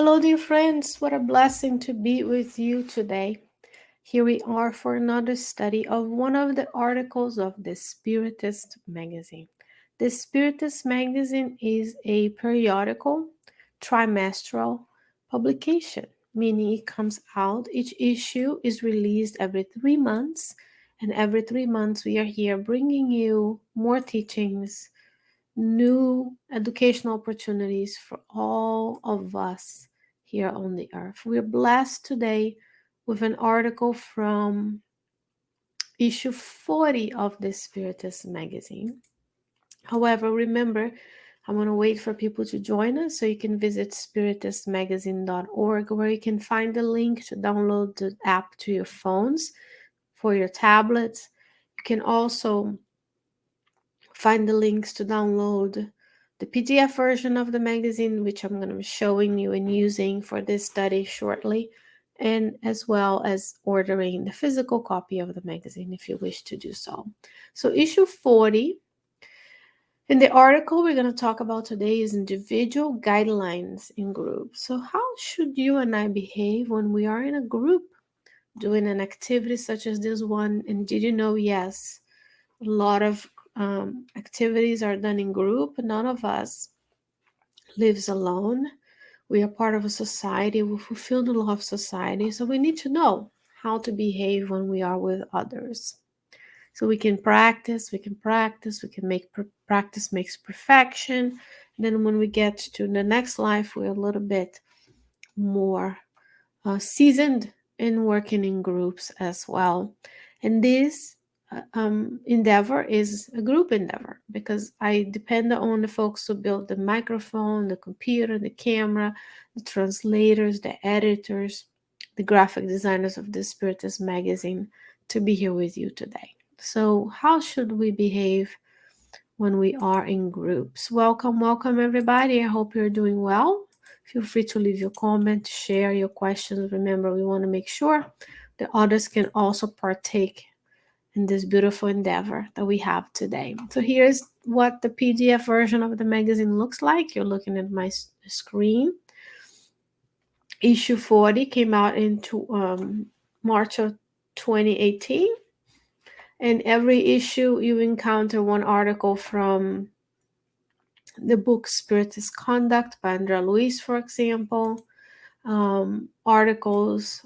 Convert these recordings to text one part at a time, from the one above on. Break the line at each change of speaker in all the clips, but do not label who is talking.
Hello, dear friends. What a blessing to be with you today. Here we are for another study of one of the articles of the Spiritist magazine. The Spiritist magazine is a periodical, trimestral publication, meaning it comes out. Each issue is released every 3 months, and every 3 months we are here bringing you more teachings, new educational opportunities for all of us here on the earth. We're blessed today with an article from issue 40 of the Spiritist magazine. However, remember, I'm going to wait for people to join us, so you can visit spiritistmagazine.org, where you can find the link to download the app to your phones for your tablets. You can also find the links to download the PDF version of the magazine, which I'm going to be showing you and using for this study shortly, and as well as ordering the physical copy of the magazine if you wish to do so. So issue 40, in the article we're going to talk about today is individual guidelines in groups. So how should you and I behave when we are in a group doing an activity such as this one? And did you know, yes, a lot of activities are done in group. None of us lives alone. We are part of a society. We fulfill the law of society. So we need to know how to behave when we are with others. So we can practice, we can make practice makes perfection. And then when we get to the next life, we're a little bit more seasoned in working in groups as well. And this endeavor is a group endeavor, because I depend on the folks who build the microphone, the computer, the camera, the translators, the editors, the graphic designers of the Spiritist magazine to be here with you today. So how should we behave when we are in groups? Welcome everybody. I hope you're doing well. Feel free to leave your comment, share your questions. Remember, we want to make sure that others can also partake in this beautiful endeavor that we have today. So here's what the PDF version of the magazine looks like. You're looking at my screen. Issue 40 came out in March of 2018. And every issue you encounter one article from the book Spiritist Conduct by Luiz, for example. Articles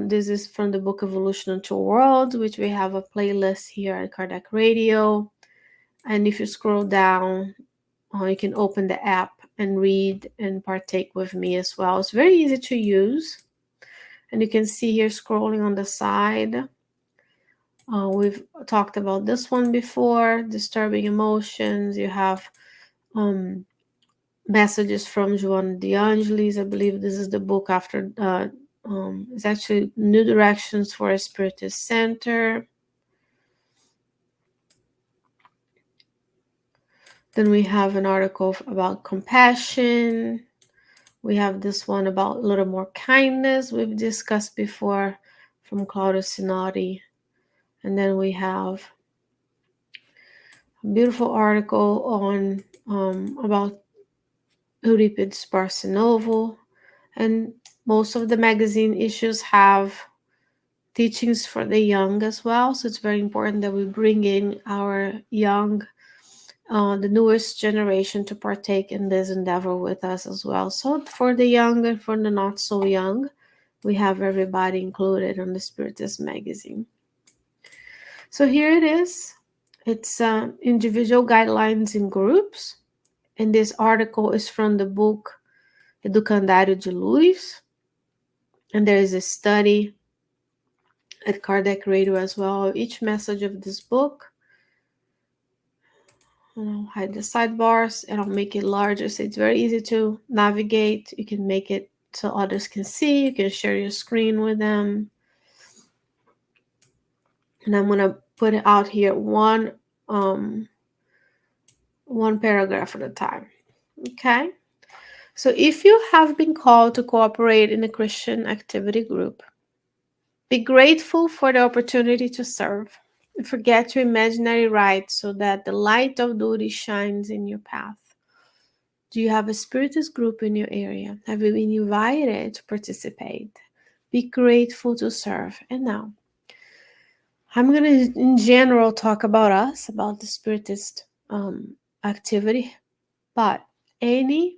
this is from the book Evolution into Worlds, which we have a playlist here at Kardec Radio. And if you scroll down, you can open the app and read and partake with me as well. It's very easy to use. And you can see here scrolling on the side. We've talked about this one before, disturbing emotions. You have messages from Joan de Angelis. I believe this is the book after, it's actually New Directions for a Spiritist Center. Then we have an article about compassion. We have this one about a little more kindness we've discussed before from Claudio Sinotti. And then we have a beautiful article on about Euripides Barçanovo. And most of the magazine issues have teachings for the young as well. So it's very important that we bring in our young, the newest generation, to partake in this endeavor with us as well. So for the young and for the not so young, we have everybody included on the Spiritist magazine. So here it is. It's individual guidelines in groups. And this article is from the book Educandário de Luiz. And there is a study at Kardec Radio as well of each message of this book. I'll hide the sidebars and I'll make it larger so it's very easy to navigate. You can make it so others can see. You can share your screen with them. And I'm going to put it out here one paragraph at a time. Okay? So if you have been called to cooperate in a Christian activity group, be grateful for the opportunity to serve. Forget your imaginary rights so that the light of duty shines in your path. Do you have a Spiritist group in your area? Have you been invited to participate? Be grateful to serve. And now, I'm going to, in general, talk about us, about the Spiritist activity, but any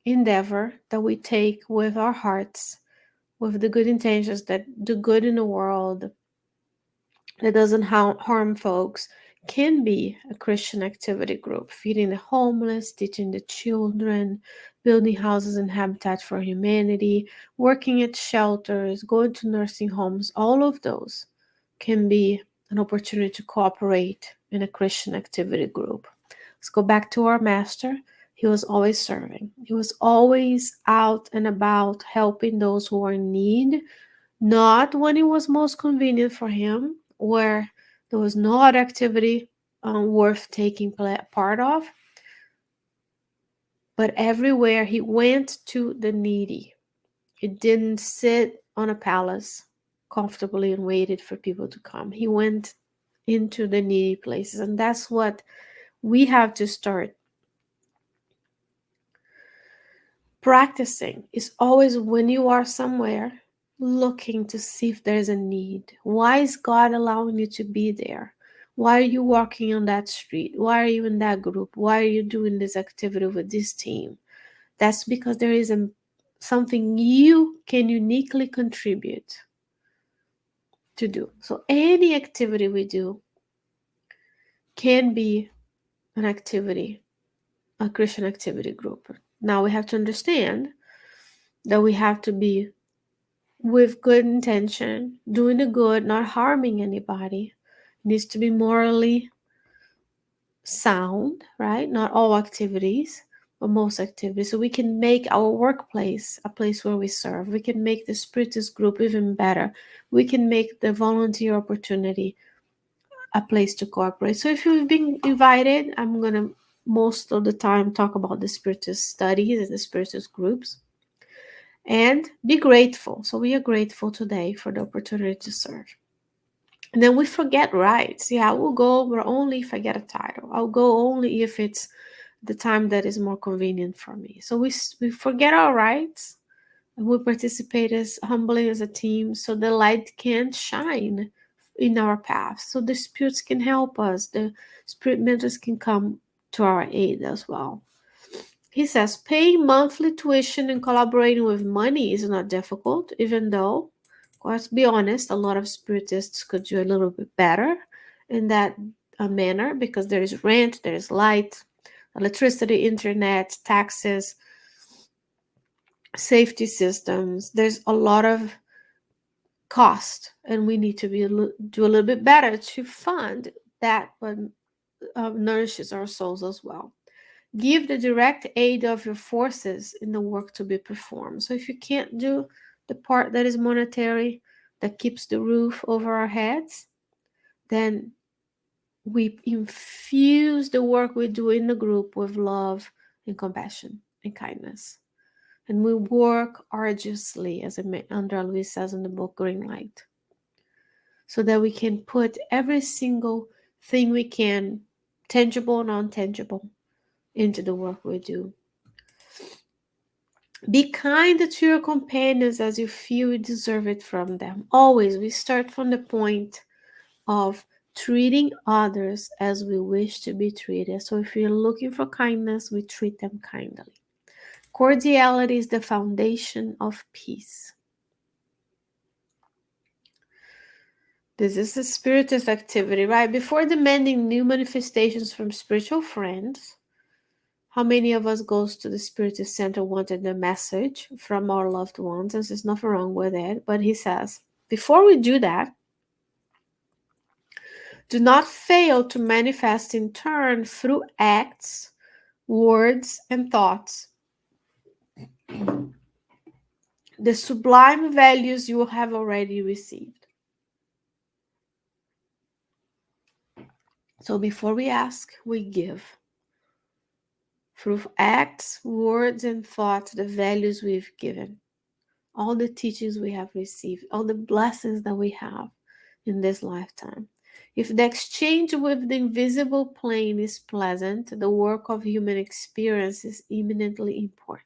endeavor that we take with our hearts, with the good intentions that do good in the world, that doesn't harm folks, can be a Christian activity group, feeding the homeless, teaching the children, building houses and habitat for humanity, working at shelters, going to nursing homes. All of those can be an opportunity to cooperate in a Christian activity group. Let's go back to our master. He was always serving. He was always out and about helping those who are in need, not when it was most convenient for him, where there was no other activity worth taking part of, but everywhere he went to the needy. He didn't sit on a palace comfortably and waited for people to come. He went into the needy places, and that's what we have to start practicing. Is always when you are somewhere looking to see if there's a need. Why is God allowing you to be there? Why are you walking on that street? Why are you in that group? Why are you doing this activity with this team? That's because there is something you can uniquely contribute to do. So any activity we do can be an activity, a Christian activity group. Now we have to understand that we have to be with good intention, doing the good, not harming anybody. It needs to be morally sound, right? Not all activities, but most activities. So we can make our workplace a place where we serve. We can make the Spiritist group even better. We can make the volunteer opportunity a place to cooperate. So if you've been invited, I'm going to most of the time talk about the Spiritist studies and the Spiritist groups. And be grateful. So we are grateful today for the opportunity to serve. And then we forget rights. Yeah, I will go but only if I get a title. I'll go only if it's the time that is more convenient for me. So we forget our rights, and we participate as humbly as a team so the light can shine in our path. So the spirits can help us. The spirit mentors can come to our aid as well. He says paying monthly tuition and collaborating with money is not difficult, even though, let's be honest, a lot of spiritists could do a little bit better in that manner, because there is rent, there is light, electricity, internet, taxes, safety systems. There's a lot of cost, and we need to do a little bit better to fund that, but nourishes our souls as well. Give the direct aid of your forces in the work to be performed. So if you can't do the part that is monetary, that keeps the roof over our heads, then we infuse the work we do in the group with love and compassion and kindness. And we work arduously, as Andrea Luiz says in the book Green Light, so that we can put every single thing we can, tangible and non-tangible, into the work we do. Be kind to your companions as you feel you deserve it from them. Always, we start from the point of treating others as we wish to be treated. So if you're looking for kindness, we treat them kindly. Cordiality is the foundation of peace. This is a spiritist activity, right? Before demanding new manifestations from spiritual friends, how many of us goes to the Spiritist Center wanting the message from our loved ones? And there's nothing wrong with it. But he says, before we do that, do not fail to manifest in turn through acts, words, and thoughts the sublime values you have already received. So before we ask, we give. Through acts, words, and thoughts, the values we've given, all the teachings we have received, all the blessings that we have in this lifetime. If the exchange with the invisible plane is pleasant, the work of human experience is eminently important.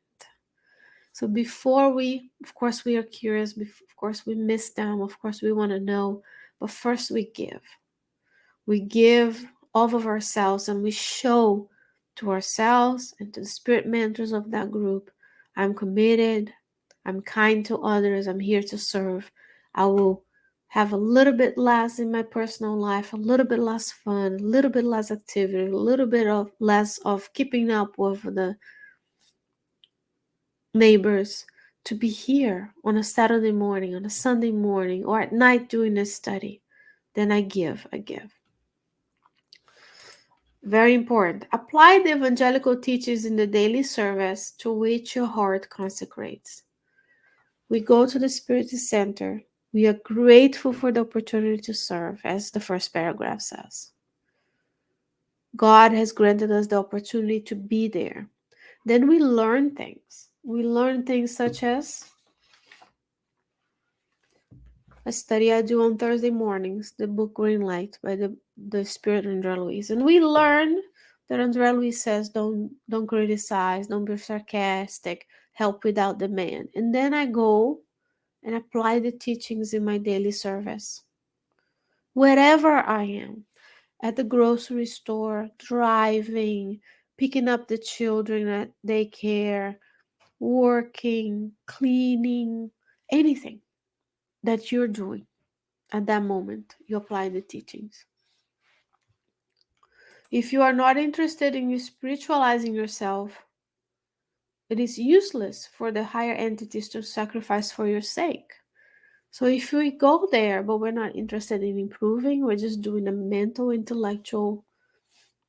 So before we, of course, we are curious, of course, we miss them, of course, we want to know, but first we give. We give all of ourselves and we show to ourselves and to the spirit mentors of that group, I'm committed, I'm kind to others, I'm here to serve. I will have a little bit less in my personal life, a little bit less fun, a little bit less activity, a little bit of less of keeping up with the neighbors, to be here on a Saturday morning, on a Sunday morning, or at night doing a study. Then I give. Very important. Apply the evangelical teachings in the daily service to which your heart consecrates. We go to the Spiritist Center. We are grateful for the opportunity to serve, as the first paragraph says. God has granted us the opportunity to be there. Then we learn things. We learn things such as a study I do on Thursday mornings, the book Green Light by the Spirit Andrea Luiz. And we learn that Andrea Luiz says don't criticize, don't be sarcastic, help without demand. And then I go and apply the teachings in my daily service. Wherever I am, at the grocery store, driving, picking up the children at daycare, working, cleaning, anything that you're doing. At that moment, you apply the teachings. If you are not interested in spiritualizing yourself, it is useless for the higher entities to sacrifice for your sake. So if we go there, but we're not interested in improving, we're just doing the mental, intellectual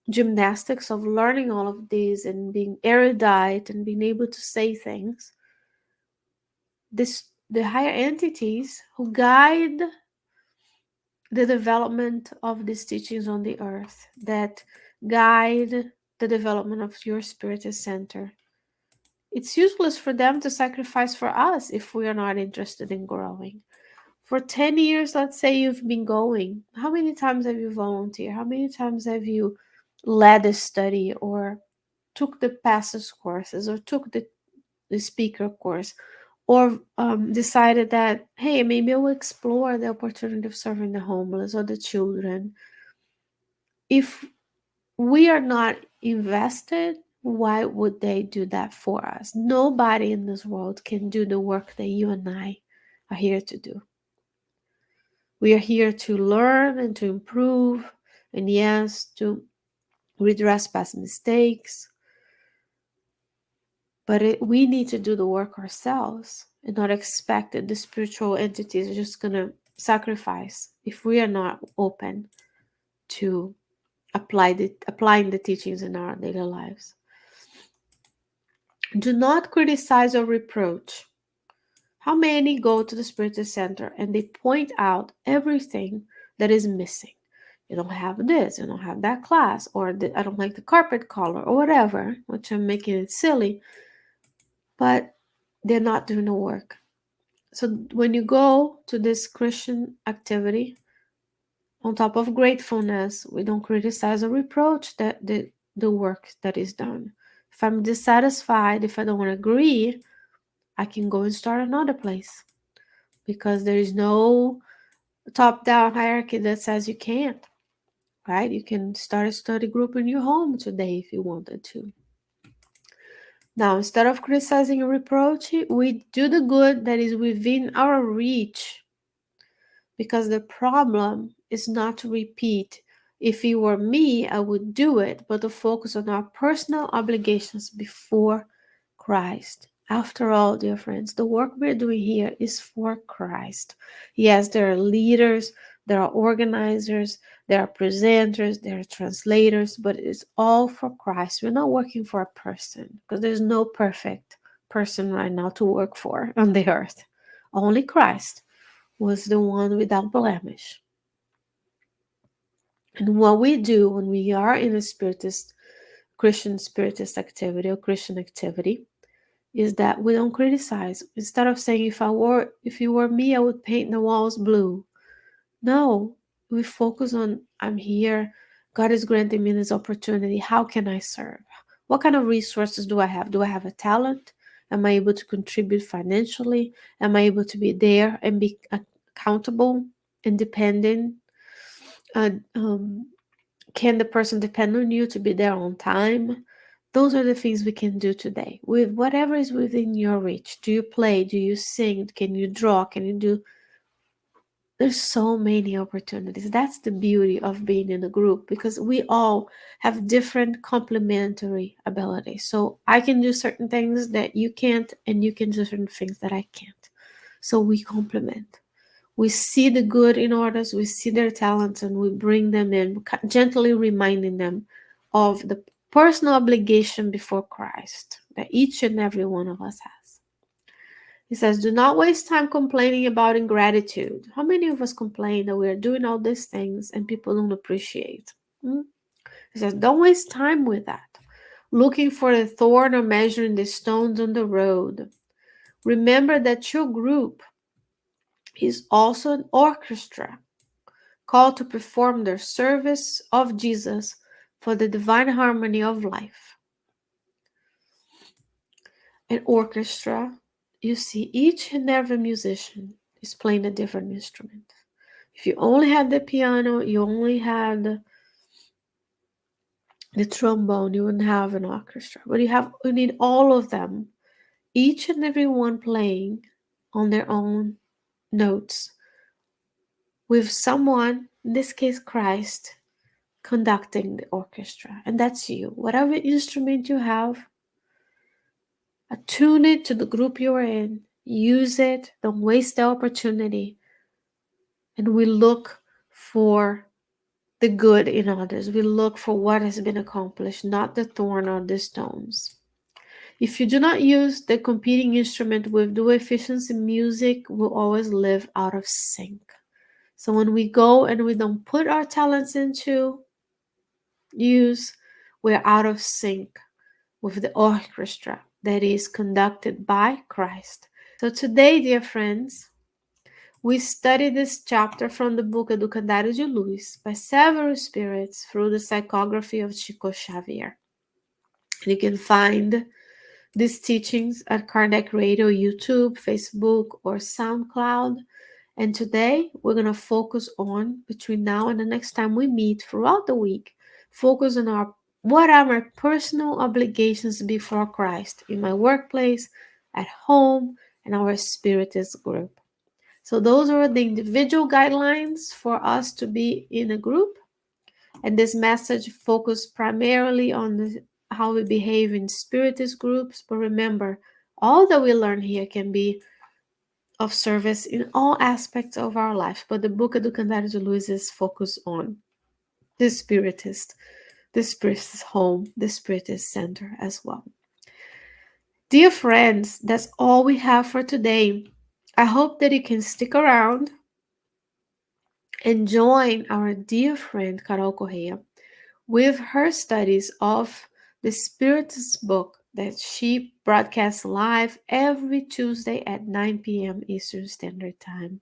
gymnastics of learning all of these and being erudite and being able to say things, the higher entities who guide the development of these teachings on the earth, that guide the development of your Spiritist Center. It's useless for them to sacrifice for us if we are not interested in growing. For 10 years, let's say you've been going, how many times have you volunteered? How many times have you led a study or took the pastor's courses or took the speaker course or decided that, hey, maybe I will explore the opportunity of serving the homeless or the children? If we are not invested, why would they do that for us? Nobody in this world can do the work that you and I are here to do. We are here to learn and to improve, and yes, to redress past mistakes. But we need to do the work ourselves and not expect that the spiritual entities are just going to sacrifice if we are not open to applying the teachings in our daily lives. Do not criticize or reproach. How many go to the Spiritist Center and they point out everything that is missing? You don't have this, you don't have that class, or I don't like the carpet color, or whatever, which I'm making it silly, but they're not doing the work. So when you go to this Christian activity, on top of gratefulness, we don't criticize or reproach the work that is done. If I'm dissatisfied, if I don't agree, I can go and start another place, because there is no top-down hierarchy that says you can't, right? You can start a study group in your home today if you wanted to. Now, instead of criticizing and reproaching, we do the good that is within our reach, because the problem is not to repeat. If it were me, I would do it, but to focus on our personal obligations before Christ. After all, dear friends, the work we're doing here is for Christ. Yes, there are leaders, there are organizers, there are presenters, there are translators, but it's all for Christ. We're not working for a person, because there's no perfect person right now to work for on the earth. Only Christ was the one without blemish. And what we do when we are in a Christian Spiritist activity or Christian activity is that we don't criticize. Instead of saying, if you were me, I would paint the walls blue. No, We focus on, I'm here, God is granting me this opportunity. How can I serve? What kind of resources do I have? Do I have a talent? Am I able to contribute financially? Am I able to be there and be accountable, independent? Uh, um, can the person depend on you to be there on time? Those are the things we can do today with whatever is within your reach. Do you play? Do you sing? Can you draw? Can you do? There's so many opportunities. That's the beauty of being in a group, because we all have different complementary abilities. So I can do certain things that you can't, and you can do certain things that I can't. So we complement. We see the good in others, we see their talents, and we bring them in, gently reminding them of the personal obligation before Christ that each and every one of us has. He says, do not waste time complaining about ingratitude. How many of us complain that we are doing all these things and people don't appreciate? He says, don't waste time with that. Looking for the thorn or measuring the stones on the road. Remember that your group is also an orchestra called to perform their service of Jesus for the divine harmony of life. An orchestra, you see, each and every musician is playing a different instrument. If you only had the piano, you only had the trombone, you wouldn't have an orchestra. But you need all of them, each and every one playing on their own notes, with someone, in this case Christ, conducting the orchestra. And that's you. Whatever instrument you have, attune it to the group you're in. Use it. Don't waste the opportunity. And we look for the good in others. We look for what has been accomplished, not the thorn or the stones. If you do not use the competing instrument with due efficiency, music will always live out of sync. So when we go and we don't put our talents into use, we're out of sync with the orchestra that is conducted by Christ. So today, dear friends, we study this chapter from the book Candido de Luiz by several spirits through the psychography of Xavier. And you can find these teachings at Kardec Radio, YouTube, Facebook, or SoundCloud. And today we're going to focus on, between now and the next time we meet throughout the week, focus on what are my personal obligations before Christ in my workplace, at home, and our Spiritist group. So those are the individual guidelines for us to be in a group. And this message focused primarily on how we behave in Spiritist groups. But remember, all that we learn here can be of service in all aspects of our life. But the book do Candido de Luiz is focused on the Spiritist home, the Spiritist center as well. Dear friends, that's all we have for today. I hope that you can stick around and join our dear friend Carol Correa with her studies of the Spiritist book that she broadcasts live every Tuesday at 9 p.m. Eastern Standard Time.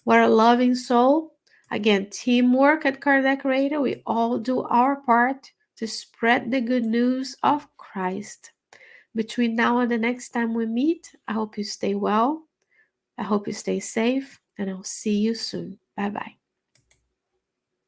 What a loving soul. Again, teamwork at Kardec Radio. We all do our part to spread the good news of Christ. Between now and the next time we meet, I hope you stay well. I hope you stay safe, and I'll see you soon. Bye-bye.